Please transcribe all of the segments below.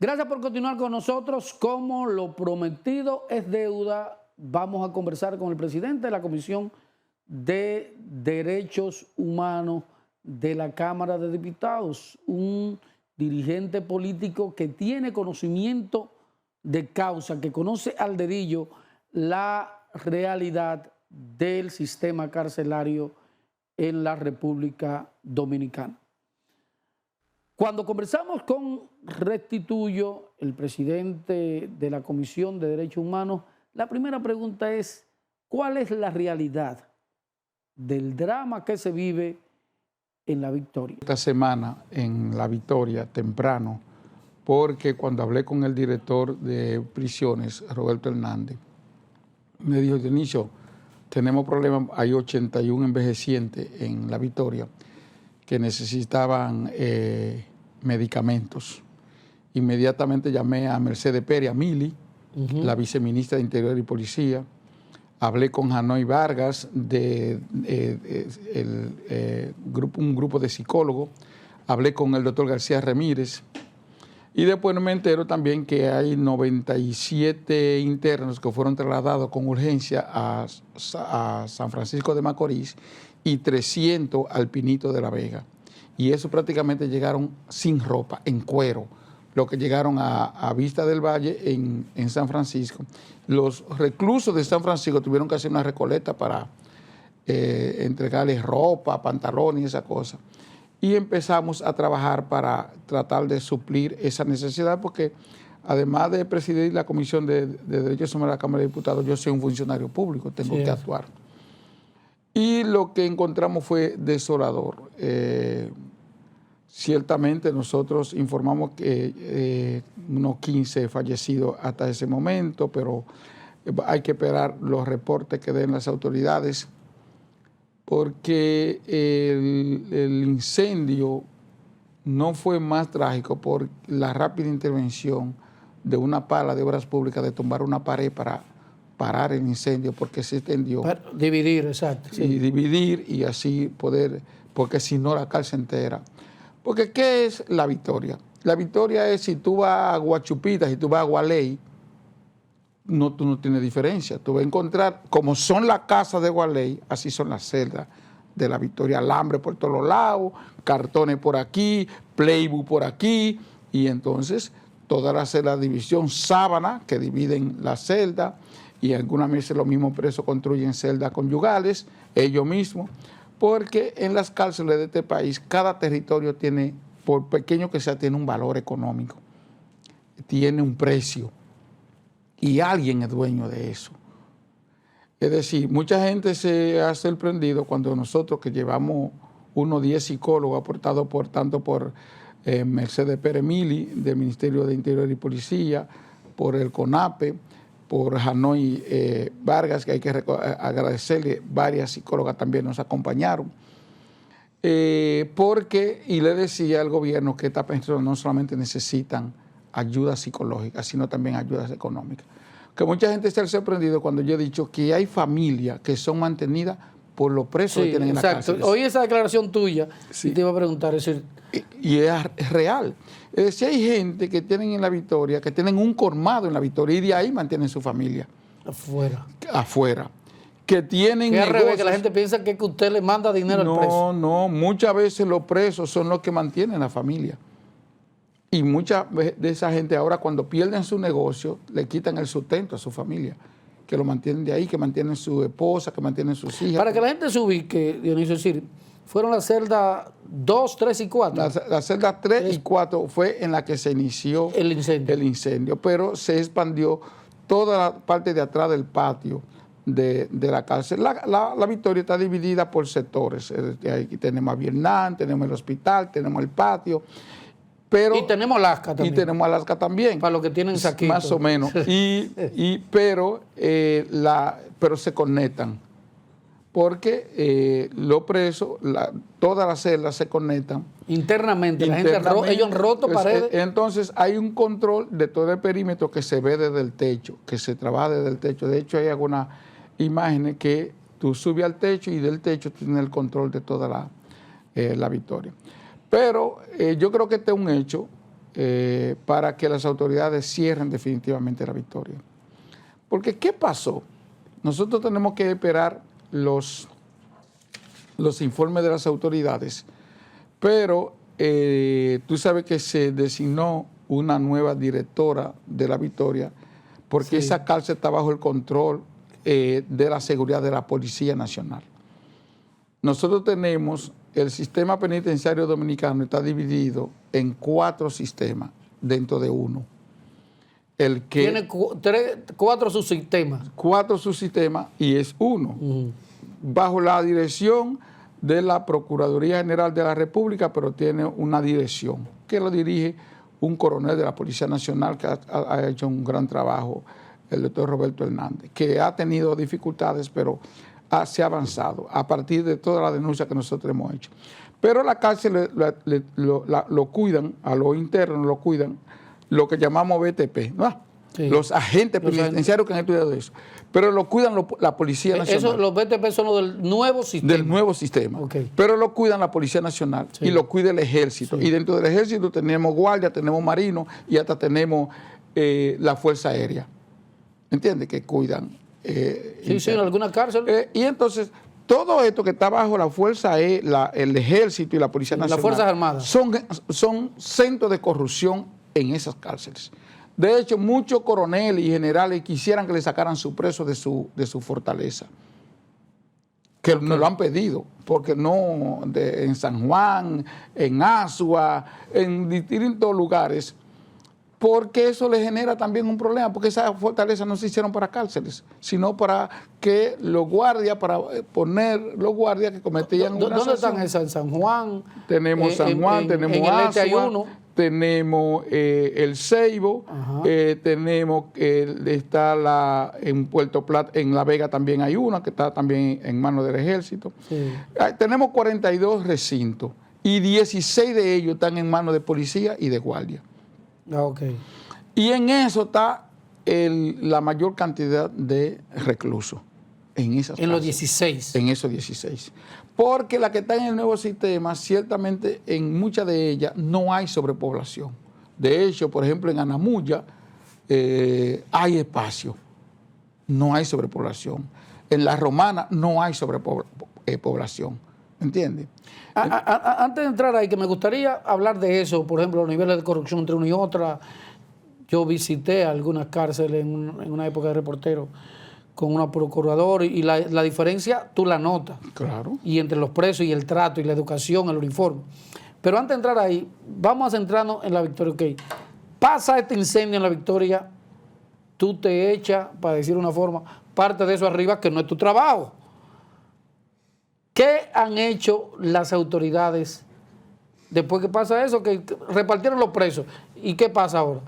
Gracias por continuar con nosotros. Como lo prometido es deuda, vamos a conversar con el presidente de la Comisión de Derechos Humanos de la Cámara de Diputados, un dirigente político que tiene conocimiento de causa, que conoce al dedillo la realidad del sistema carcelario en la República Dominicana. Cuando conversamos con Restituyo, el presidente de la Comisión de Derechos Humanos, la primera pregunta es, ¿cuál es la realidad del drama que se vive en La Victoria? Esta semana en La Victoria, temprano, porque cuando hablé con el director de prisiones, Roberto Hernández, me dijo, Dionisio, tenemos problemas, hay 81 envejecientes en La Victoria que necesitaban medicamentos. Inmediatamente llamé a Mercedes Pérez, a Mili, la viceministra de Interior y Policía. Hablé con Janoy Vargas, de un grupo de psicólogos. Hablé con el doctor García Ramírez. Y después me entero también que hay 97 internos que fueron trasladados con urgencia a San Francisco de Macorís y 300 al Pinito de la Vega. Y eso prácticamente llegaron sin ropa, en cuero, lo que llegaron a Vista del Valle en San Francisco. Los reclusos de San Francisco tuvieron que hacer una recolecta para entregarles ropa, pantalones y esa cosa. Y empezamos a trabajar para tratar de suplir esa necesidad, porque además de presidir la Comisión de Derechos Humanos de la Cámara de Diputados, yo soy un funcionario público, tengo que actuar. Y lo que encontramos fue desolador. Ciertamente nosotros informamos que unos 15 fallecidos hasta ese momento, pero hay que esperar los reportes que den las autoridades, porque el incendio no fue más trágico por la rápida intervención de una pala de obras públicas de tumbar una pared para parar el incendio, porque se extendió. Para dividir, exacto. Sí. Y dividir y así poder, porque si no la cárcel entera. Porque ¿qué es La Victoria? La Victoria es si tú vas a Guachupita, si tú vas a Gualey, tú no tienes diferencia. Tú vas a encontrar, como son las casas de Gualey, así son las celdas de La Victoria. Alambre por todos los lados, cartones por aquí, playbook por aquí, y entonces toda la celda de división, sábana, que dividen la celda, y algunas veces los mismos presos construyen celdas conyugales, ellos mismos, porque en las cárceles de este país, cada territorio tiene, por pequeño que sea, tiene un valor económico, tiene un precio, y alguien es dueño de eso. Es decir, mucha gente se ha sorprendido cuando nosotros, que llevamos unos 10 psicólogos aportados tanto por Mercedes Pérez Mili, del Ministerio de Interior y Policía, por el CONAPE, por Janoy Vargas, que hay que agradecerle, varias psicólogas también nos acompañaron, porque, y le decía al gobierno que estas personas no solamente necesitan ayuda psicológica, sino también ayudas económicas. Que mucha gente se ha sorprendido cuando yo he dicho que hay familias que son mantenidas por los presos que tienen en la cárcel. Oí esa declaración tuya y te iba a preguntar, es decir, y es real. Es decir, hay gente que tienen en La Victoria, que tienen un colmado en La Victoria y de ahí mantienen su familia. Afuera. Que tienen negocios. Al revés, que la gente piensa que usted le manda dinero al preso. No, muchas veces los presos son los que mantienen la familia. Y mucha de esa gente ahora, cuando pierden su negocio, le quitan el sustento a su familia, que lo mantienen de ahí, que mantienen su esposa, que mantienen sus hijas. Para que la gente se ubique, Dionisio, es decir, fueron las celdas 2, 3 y 4. La celda 3 y 4 fue en la que se inició el incendio, pero se expandió toda la parte de atrás del patio de la cárcel. La Victoria está dividida por sectores. Aquí tenemos a Vietnam, tenemos el hospital, tenemos el patio. Pero, y tenemos Alaska también. Y tenemos Alaska también. Para los que tienen saquitos. Más o menos. Pero se conectan. Porque los presos, todas las celdas se conectan. Internamente. La gente ellos han roto paredes. Entonces hay un control de todo el perímetro que se ve desde el techo, que se trabaja desde el techo. De hecho, hay algunas imágenes que tú subes al techo y del techo tienes el control de toda la Victoria. Pero yo creo que este es un hecho para que las autoridades cierren definitivamente la Victoria. Porque, ¿qué pasó? Nosotros tenemos que esperar los informes de las autoridades, pero tú sabes que se designó una nueva directora de la Victoria, porque esa cárcel está bajo el control de la seguridad de la Policía Nacional. Nosotros tenemos, el sistema penitenciario dominicano está dividido en 4 sistemas dentro de uno. Tiene 4 subsistemas. 4 subsistemas y es uno. Bajo la dirección de la Procuraduría General de la República, pero tiene una dirección que lo dirige un coronel de la Policía Nacional que ha hecho un gran trabajo, el doctor Roberto Hernández, que ha tenido dificultades, pero se ha avanzado a partir de toda la denuncia que nosotros hemos hecho. Pero la cárcel lo cuidan, a los internos lo cuidan, lo que llamamos BTP, ¿no? Sí. Los agentes penitenciarios que han estudiado eso. Pero lo cuidan la Policía Nacional. Los BTP son los del nuevo sistema. Del nuevo sistema. Okay. Pero lo cuidan la Policía Nacional y lo cuida el Ejército. Sí. Y dentro del Ejército tenemos guardia, tenemos marinos y hasta tenemos la Fuerza Aérea. ¿Entiendes? Que cuidan. Sí, en algunas cárceles. Y entonces, todo esto que está bajo la Fuerza el Ejército y la Policía Nacional. Las Fuerzas Armadas. Son centros de corrupción en esas cárceles. De hecho, muchos coroneles y generales quisieran que le sacaran su preso de su fortaleza. Que nos lo han pedido, porque no en San Juan, en Asua, en distintos lugares, porque eso le genera también un problema, porque esas fortalezas no se hicieron para cárceles, sino para que los guardias, para poner los guardias que cometían una ¿Dónde están esas? ¿En San Juan? Tenemos San Juan, tenemos Asua, tenemos el Ceibo, tenemos está en Puerto Plata, en La Vega también hay una que está también en manos del Ejército. Sí. Tenemos 42 recintos y 16 de ellos están en manos de policía y de guardia. Okay. Y en eso está la mayor cantidad de reclusos. En los 16. En esos 16. Porque la que está en el nuevo sistema, ciertamente en muchas de ellas no hay sobrepoblación. De hecho, por ejemplo, en Anamuya hay espacio, no hay sobrepoblación. En La Romana no hay sobrepoblación. ¿Entiendes? Antes de entrar ahí, que me gustaría hablar de eso, por ejemplo, los niveles de corrupción entre una y otra. Yo visité algunas cárceles en una época de reportero con una procuradora y la diferencia tú la notas. Claro. Y entre los presos y el trato y la educación, el uniforme. Pero antes de entrar ahí, vamos a centrarnos en la Victoria. Okay. Pasa este incendio en la Victoria, tú te echas, para decir una forma, parte de eso arriba, que no es tu trabajo. ¿Qué han hecho las autoridades después que pasa eso? Que repartieron los presos. ¿Y qué pasa ahora?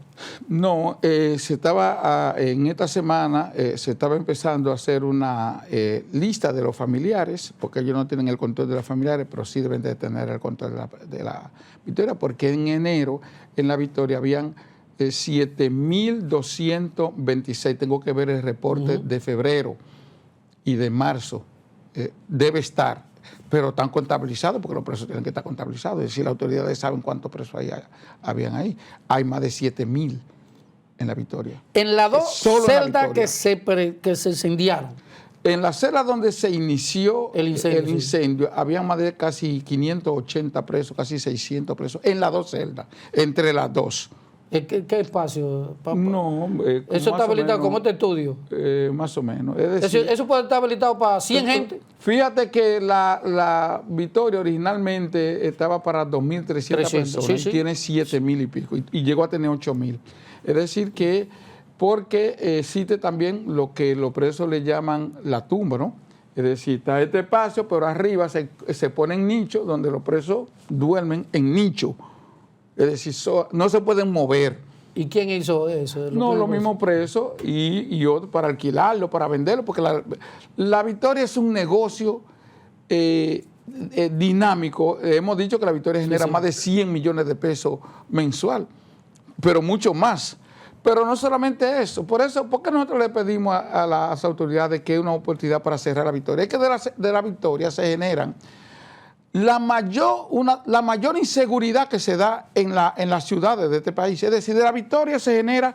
No, en esta semana se estaba empezando a hacer una lista de los familiares, porque ellos no tienen el control de los familiares, pero sí deben de tener el control de la Victoria, porque en enero en la Victoria habían 7.226, tengo que ver el reporte de febrero y de marzo. Debe estar, pero están contabilizados porque los presos tienen que estar contabilizados. Es decir, las autoridades saben cuántos presos habían ahí. Hay más de 7.000 en la Victoria. En las 2 celdas que se incendiaron. En la celda donde se inició el incendio había más de casi 580 presos, casi 600 presos, en las 2 celdas, entre las 2. ¿Qué espacio? No. ¿Eso está habilitado como este estudio? Más o menos. Es decir, ¿Eso puede estar habilitado para 100 gente? Fíjate que la Victoria originalmente estaba para 2.300 personas. Sí. Tiene 7.000 y pico y llegó a tener 8.000. Es decir que, porque existe también lo que los presos le llaman la tumba, ¿no? Es decir, está este espacio, pero arriba se ponen nichos donde los presos duermen en nicho. Es decir, no se pueden mover. ¿Y quién hizo eso? Los mismos presos y otros para alquilarlo, para venderlo, porque la Victoria es un negocio dinámico. Hemos dicho que la Victoria genera más de 100 millones de pesos mensual, pero mucho más. Pero no solamente eso. ¿Por qué nosotros le pedimos a las autoridades que es una oportunidad para cerrar la Victoria? Es que de la Victoria se generan la mayor inseguridad que se da en las ciudades de este país. Es decir, de La Victoria se genera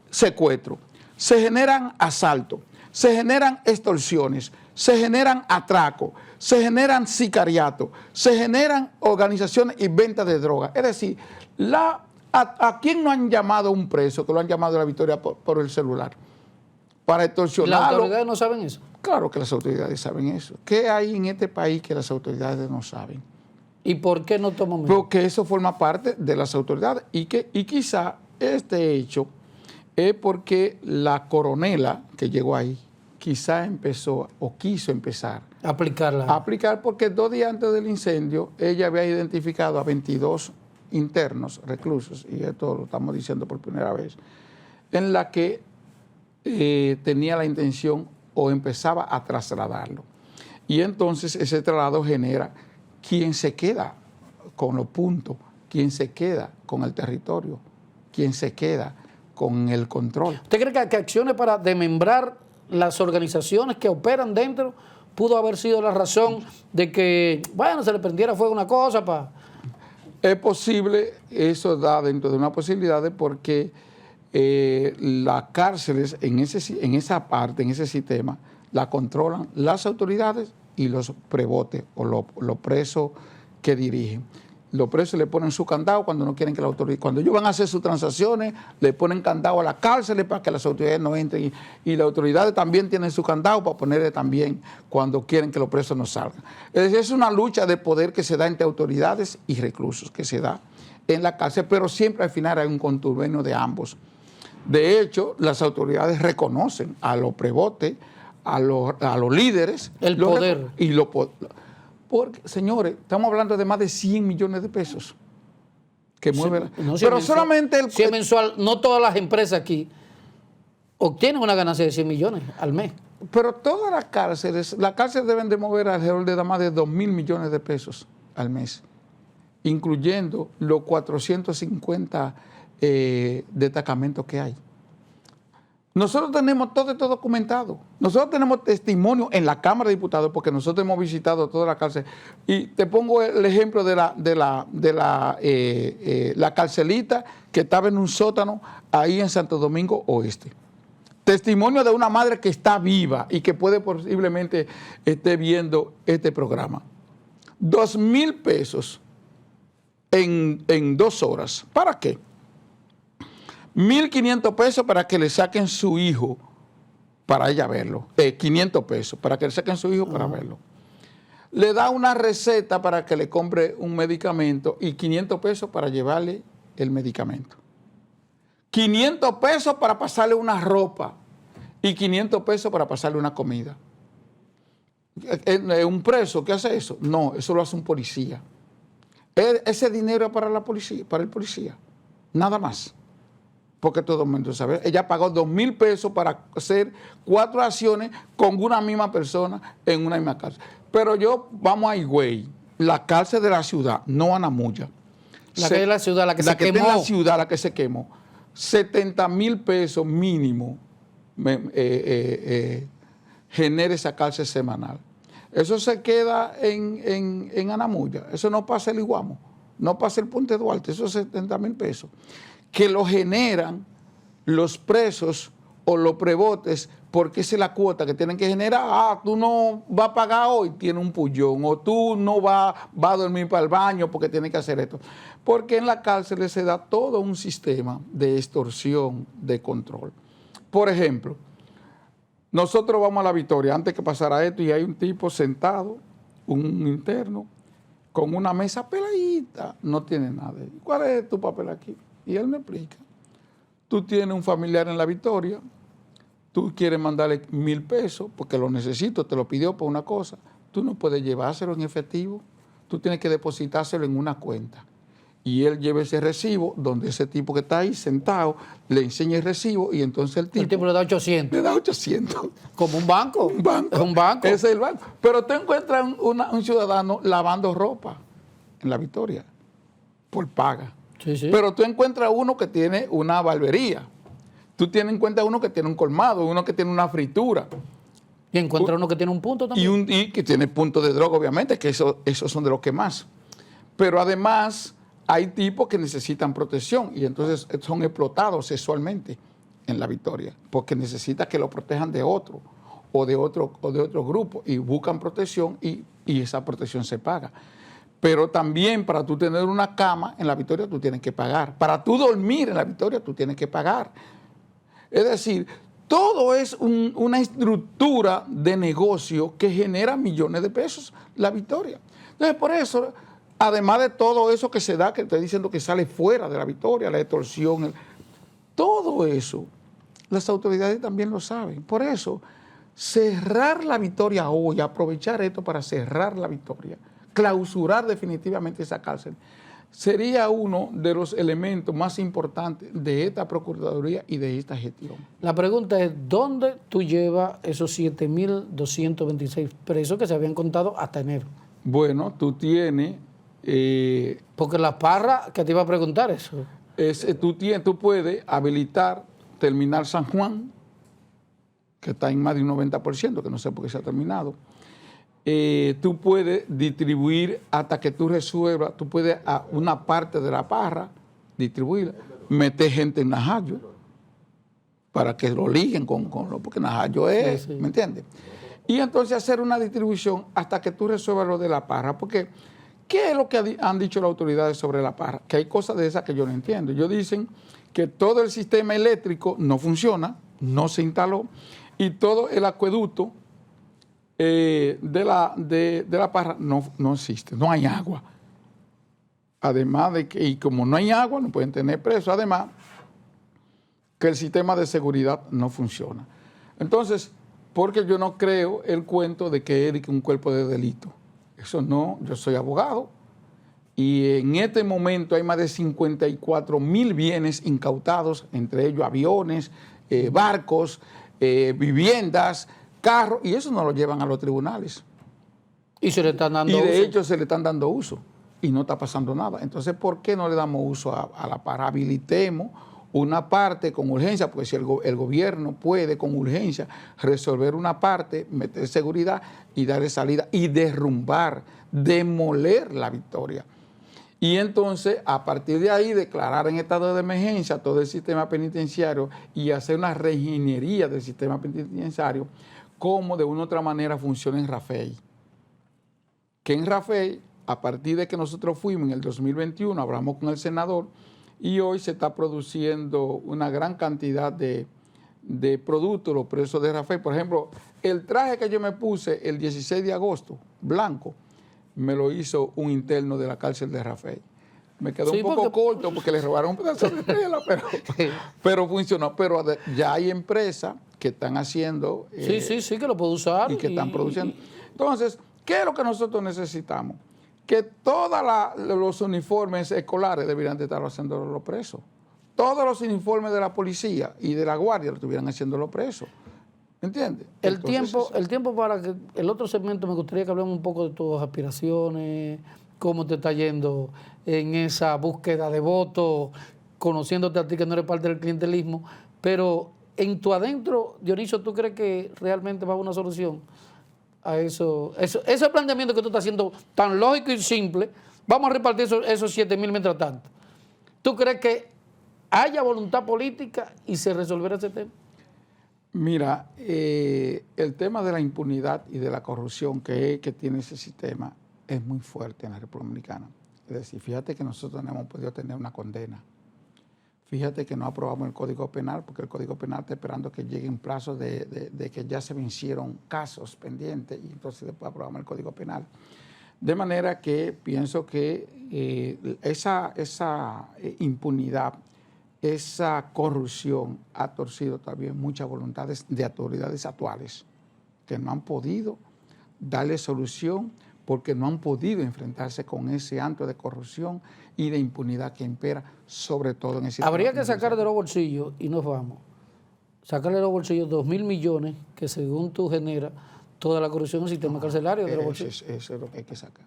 secuestro, se generan asaltos, se generan extorsiones, se generan atracos, se generan sicariatos, se generan organizaciones y ventas de drogas. Es decir, ¿a quién no han llamado a un preso que lo han llamado a La Victoria por el celular? Para extorsionarlo. ¿Las autoridades no saben eso? Claro que las autoridades saben eso. ¿Qué hay en este país que las autoridades no saben? ¿Y por qué no toman medidas? Porque eso forma parte de las autoridades y quizá este hecho es porque la coronela que llegó ahí quizá empezó o quiso empezar Aplicarla. a aplicar, porque 2 días antes del incendio ella había identificado a 22 internos, reclusos, y esto lo estamos diciendo por primera vez, en la que tenía la intención o empezaba a trasladarlo. Y entonces ese traslado genera quién se queda con los puntos, quién se queda con el territorio, quién se queda con el control. ¿Usted cree que acciones para desmembrar las organizaciones que operan dentro pudo haber sido la razón de que, bueno, se le prendiera fuego una cosa para... Es posible, eso da dentro de una posibilidad porque las cárceles en esa parte, en ese sistema, la controlan las autoridades y los prebotes o los presos que dirigen. Los presos le ponen su candado cuando no quieren que la autoridad, cuando ellos van a hacer sus transacciones, le ponen candado a las cárceles para que las autoridades no entren y las autoridades también tienen su candado para ponerle también cuando quieren que los presos no salgan. Es decir, es una lucha de poder que se da entre autoridades y reclusos, que se da en la cárcel, pero siempre al final hay un contubernio de ambos. De hecho, las autoridades reconocen a los prebotes, a los líderes. El poder. Porque, señores, estamos hablando de más de 100 millones de pesos que mueven. No, pero mensual, solamente si es mensual, no todas las empresas aquí obtienen una ganancia de 100 millones al mes. Pero todas las cárceles deben de mover alrededor de más de 2.000 millones de pesos al mes, incluyendo los 450 destacamentos que hay. Nosotros tenemos todo esto documentado. Nosotros tenemos testimonio en la Cámara de Diputados porque nosotros hemos visitado toda la cárcel. Y te pongo el ejemplo de la carcelita que estaba en un sótano ahí en Santo Domingo Oeste. Testimonio de una madre que está viva y que puede posiblemente esté viendo este programa. 2.000 pesos en 2 horas. ¿Para qué? 1.500 pesos para que le saquen su hijo para ella verlo. 500 pesos para que le saquen su hijo para verlo. Le da una receta para que le compre un medicamento y 500 pesos para llevarle el medicamento. 500 pesos para pasarle una ropa y 500 pesos para pasarle una comida. ¿Un preso qué hace eso? No, eso lo hace un policía. Ese dinero es para la policía, para el policía. Nada más. Porque todo el mundo sabe. Ella pagó 2.000 pesos para hacer 4 acciones con una misma persona en una misma cárcel. Pero vamos a Higüey, la cárcel de la ciudad, no Anamuya. La que es la ciudad, la que se quemó. La ciudad, la que se quemó. 70.000 pesos mínimo genera esa cárcel semanal. Eso se queda en Anamuya. Eso no pasa el Iguamo, no pasa el Puente Duarte, eso es 70.000 pesos. Que lo generan los presos o los prebotes, porque esa es la cuota que tienen que generar. Tú no vas a pagar hoy, tiene un pullón, o tú no vas a dormir para el baño porque tienes que hacer esto. Porque en la cárcel se da todo un sistema de extorsión, de control. Por ejemplo, nosotros vamos a La Victoria antes que pasara esto y hay un tipo sentado, un interno, con una mesa peladita, no tiene nada. ¿Cuál es tu papel aquí? Y él me explica, tú tienes un familiar en La Victoria, tú quieres mandarle 1.000 pesos porque lo necesito, te lo pidió por una cosa, tú no puedes llevárselo en efectivo, tú tienes que depositárselo en una cuenta. Y él lleva ese recibo donde ese tipo que está ahí sentado le enseña el recibo y entonces el tipo le da 800. Le da 800. Como un banco. Un banco. Es un banco. Ese es el banco. Pero tú encuentras un ciudadano lavando ropa en La Victoria por paga. Sí, sí. Pero tú encuentras uno que tiene una barbería, tú tienes en cuenta uno que tiene un colmado, uno que tiene una fritura. Y encuentra uno que tiene un punto también. Y que tiene puntos de droga, obviamente, que esos son de los que más. Pero además hay tipos que necesitan protección y entonces son explotados sexualmente en La Victoria, porque necesitan que lo protejan de otro o de otro grupo y buscan protección y esa protección se paga. Pero también para tú tener una cama en La Victoria tú tienes que pagar. Para tú dormir en La Victoria tú tienes que pagar. Es decir, todo es una estructura de negocio que genera millones de pesos La Victoria. Entonces, por eso, además de todo eso que se da, que estoy diciendo que sale fuera de La Victoria, la extorsión, todo eso, las autoridades también lo saben. Por eso, cerrar La Victoria hoy, aprovechar esto para cerrar La Victoria, clausurar definitivamente esa cárcel, sería uno de los elementos más importantes de esta Procuraduría y de esta gestión. La pregunta es, ¿dónde tú llevas esos 7.226 presos que se habían contado hasta enero? Bueno, tú tienes... porque la Parra, que te iba a preguntar eso. Tú puedes habilitar Terminal San Juan, que está en más de un 90%, que no sé por qué se ha terminado. Tú puedes distribuir hasta que tú resuelvas, tú puedes a una parte de la Parra distribuirla, meter gente en Najayo para que lo liguen con lo, porque Najayo es, sí. ¿Me entiendes? Y entonces hacer una distribución hasta que tú resuelvas lo de la Parra, porque ¿qué es lo que han dicho las autoridades sobre la Parra? Que hay cosas de esas que yo no entiendo. Ellos dicen que todo el sistema eléctrico no funciona, no se instaló, y todo el acueducto de la Parra no existe, no hay agua. Además de que, y como no hay agua, no pueden tener presos. Además, que el sistema de seguridad no funciona. Entonces, porque yo no creo el cuento de que es un cuerpo de delito. Eso no, yo soy abogado y en este momento hay más de 54,000 bienes incautados, entre ellos aviones, barcos, viviendas, carros, y eso no lo llevan a los tribunales. Y se le están dando uso. Y de uso. hecho se le están dando uso y no está pasando nada. Entonces, ¿por qué no le damos uso a la Parra? Habilitemos una parte con urgencia, porque si el gobierno puede con urgencia resolver una parte, meter seguridad y darle salida y derrumbar, demoler La Victoria. Y entonces, a partir de ahí, declarar en estado de emergencia todo el sistema penitenciario y hacer una reingeniería del sistema penitenciario, como de una u otra manera funciona en Rafey. Que en Rafey, a partir de que nosotros fuimos en el 2021, hablamos con el senador, y hoy se está produciendo una gran cantidad de productos, los presos de Rafey. Por ejemplo, el traje que yo me puse el 16 de agosto, blanco, me lo hizo un interno de la cárcel de Rafey. Me quedó un poco corto porque le robaron un pedazo de tela, pero funcionó. Pero ya hay empresas que están haciendo... sí, que lo puedo usar. Y que están produciendo. Entonces, ¿qué es lo que nosotros necesitamos? Que todos los uniformes escolares deberían de estar haciendo los presos. Todos los uniformes de la policía y de la guardia lo estuvieran haciendo los presos. ¿Entiendes? El tiempo para que el otro segmento, me gustaría que hablemos un poco de tus aspiraciones, cómo te está yendo en esa búsqueda de votos, conociéndote a ti que no eres parte del clientelismo, pero en tu adentro, Dionisio, ¿tú crees que realmente va a haber una solución a eso? Ese planteamiento que tú estás haciendo tan lógico y simple, vamos a repartir esos 7,000 mientras tanto. ¿Tú crees que haya voluntad política y se resolverá ese tema? Mira, el tema de la impunidad y de la corrupción que tiene ese sistema es muy fuerte en la República Dominicana. Es decir, fíjate que nosotros no hemos podido tener una condena. Fíjate que no aprobamos el Código Penal porque el Código Penal está esperando que llegue un plazo de que ya se vencieron casos pendientes y entonces después aprobamos el Código Penal. De manera que pienso que esa impunidad, esa corrupción ha torcido también muchas voluntades de autoridades actuales que no han podido darle solución porque no han podido enfrentarse con ese acto de corrupción y de impunidad que impera, sobre todo en ese... Habría que sacar de los bolsillos, y nos vamos, sacarle de los bolsillos 2,000 millones que según tú generas toda la corrupción en el sistema carcelario de los bolsillos. Eso es lo que hay que sacar.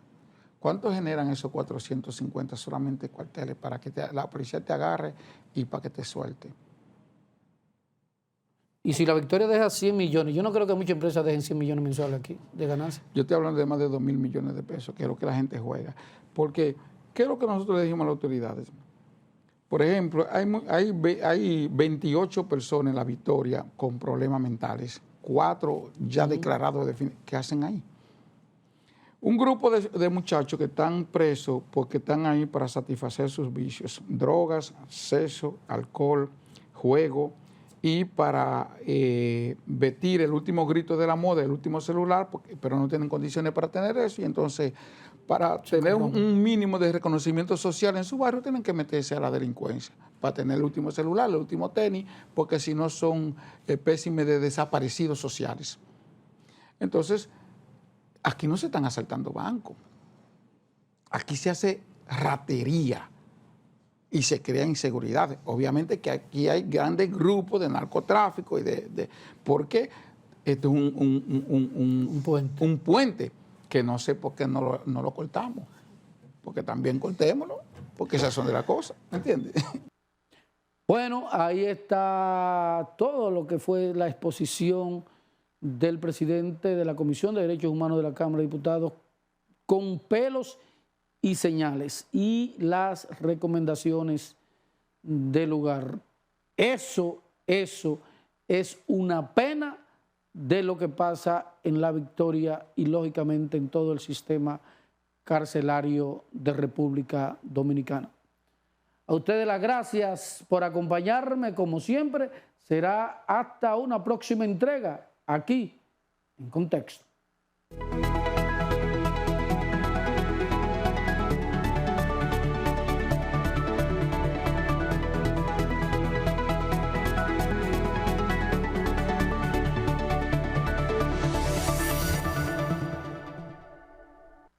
¿Cuánto generan esos 450 solamente cuarteles para que la policía te agarre y para que te suelte? Y si la Victoria deja 100 millones, yo no creo que muchas empresas dejen 100 millones mensuales aquí de ganancia. Yo estoy hablando de más de 2.000 millones de pesos, que es lo que la gente juega. Porque, ¿qué es lo que nosotros le dijimos a las autoridades? Por ejemplo, hay 28 personas en la Victoria con problemas mentales, 4 ya declarados. ¿Qué hacen ahí? Un grupo de muchachos que están presos porque están ahí para satisfacer sus vicios, drogas, sexo, alcohol, juego, y para vestir el último grito de la moda, el último celular, pero no tienen condiciones para tener eso, y entonces para tener un mínimo de reconocimiento social en su barrio tienen que meterse a la delincuencia, para tener el último celular, el último tenis, porque si no son espécimes de desaparecidos sociales. Entonces, aquí no se están asaltando bancos, aquí se hace ratería y se crean inseguridades. Obviamente que aquí hay grandes grupos de narcotráfico porque esto es un puente que no sé por qué no lo cortamos, porque también cortémoslo, porque esas son de las cosas, ¿me entiendes? Bueno, ahí está todo lo que fue la exposición del presidente de la Comisión de Derechos Humanos de la Cámara de Diputados, con pelos y señales y las recomendaciones del lugar. Eso es una pena de lo que pasa en la Victoria y lógicamente en todo el sistema carcelario de República Dominicana. A ustedes las gracias por acompañarme como siempre. Será hasta una próxima entrega aquí en Contexto.